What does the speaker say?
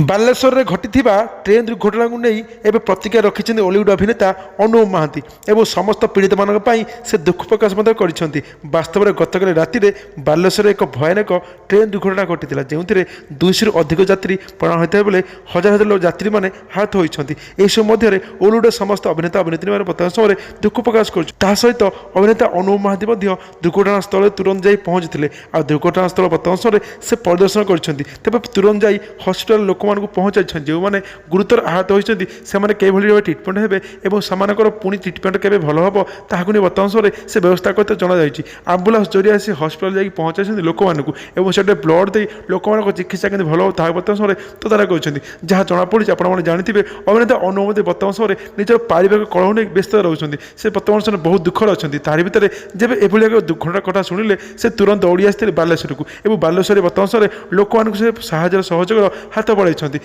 ବାଲେଶ୍ୱରରେ ଘଟିଥିବା ଟ୍ରେନ୍ ଦୁର୍ଘଟଣାକୁ ନେଇ ଏବେ ପ୍ରତିକ୍ରିୟା ରଖିଛନ୍ତି ଅଲିଉଡ୍ ଅଭିନେତା ଅନୁଭବ ମହାନ୍ତି ଏବଂ ସମସ୍ତ ପୀଡ଼ିତମାନଙ୍କ ପାଇଁ ସେ ଦୁଃଖ ପ୍ରକାଶ ମଧ୍ୟ କରିଛନ୍ତି। ବାସ୍ତବରେ ଗତକାଲି ରାତିରେ ବାଲେଶ୍ୱରରେ ଏକ ଭୟାନକ ଟ୍ରେନ୍ ଦୁର୍ଘଟଣା ଘଟିଥିଲା, ଯେଉଁଥିରେ 200ରୁ ଅଧିକ ଯାତ୍ରୀ ପ୍ରାଣ ହରାଇଥିବା ବେଳେ ହଜାର ହଜାର ଯାତ୍ରୀମାନେ ଆହତ ହୋଇଛନ୍ତି। ଏହିସବୁ ମଧ୍ୟରେ ଅଲିଉଡ୍ର ସମସ୍ତ ଅଭିନେତା ଅଭିନେତ୍ରୀମାନେ ବର୍ତ୍ତମାନ ସମୟରେ ଦୁଃଖ ପ୍ରକାଶ କରୁଛନ୍ତି। ତାହା ସହିତ ଅଭିନେତା ଅନୁଭବ ମହାନ୍ତି ମଧ୍ୟ ଦୁର୍ଘଟଣାସ୍ଥଳରେ ତୁରନ୍ତ ଯାଇ ପହଞ୍ଚିଥିଲେ। ଆଉ ଦୁର୍ଘଟଣାସ୍ଥଳ ବର୍ତ୍ତମାନ ସମୟରେ ସେ ପରିଦର୍ଶନ କରିଛନ୍ତି। ତେବେ ତୁରନ୍ତ ଯାଇ ହସ୍ପିଟାଲ ଲୋକମାନଙ୍କୁ ପହଞ୍ଚାଇଛନ୍ତି। ଯେଉଁମାନେ ଗୁରୁତର ଆହତ ହୋଇଛନ୍ତି ସେମାନେ କିଭଳି ଭାବେ ଟ୍ରିଟମେଣ୍ଟ ହେବେ ଏବଂ ସେମାନଙ୍କର ପୁଣି ଟ୍ରିଟମେଣ୍ଟ କେବେ ଭଲ ହେବ ତାହାକୁ ନେଇ ବର୍ତ୍ତମାନ ସମୟରେ ସେ ବ୍ୟବସ୍ଥା କରିତେ ଜଣାଯାଇଛି। ଆମ୍ବୁଲାନ୍ସ ଜରିଆରେ ସେ ହସ୍ପିଟାଲ ଯାଇକି ପହଞ୍ଚାଇଛନ୍ତି ଲୋକମାନଙ୍କୁ ଏବଂ ସେଠି ବ୍ଲଡ଼ ଦେଇ ଲୋକମାନଙ୍କ ଚିକିତ୍ସା କେମିତି ଭଲ ହେବ ତାହା ବର୍ତ୍ତମାନ ସମୟରେ ତଦାରଖ କରିଛନ୍ତି। ଯାହା ଜଣାପଡ଼ିଛି, ଆପଣମାନେ ଜାଣିଥିବେ, ଅଭିନେତା ଅନୁଭବ ବର୍ତ୍ତମାନ ସମୟରେ ନିଜର ପାରିବାରିକ କଳହ ନେଇ ବ୍ୟସ୍ତ ରହୁଛନ୍ତି। ସେ ବର୍ତ୍ତମାନ ସମୟରେ ବହୁତ ଦୁଃଖରେ ଅଛନ୍ତି। ତାରି ଭିତରେ ଯେବେ ଏଭଳି ଏକ ଦୁର୍ଘଟଣା କଥା ଶୁଣିଲେ ସେ ତୁରନ୍ତ ଦୌଡ଼ି ଆସିଥିଲେ ବାଲେଶ୍ୱରକୁ ଏବଂ ବାଲେଶ୍ୱରରେ ବର୍ତ୍ତମାନ ସମୟରେ ଲୋକମାନଙ୍କୁ ସେ ସାହାଯ୍ୟର ସହଯୋଗର ହାତ ବଢ଼ାଇଛନ୍ତି।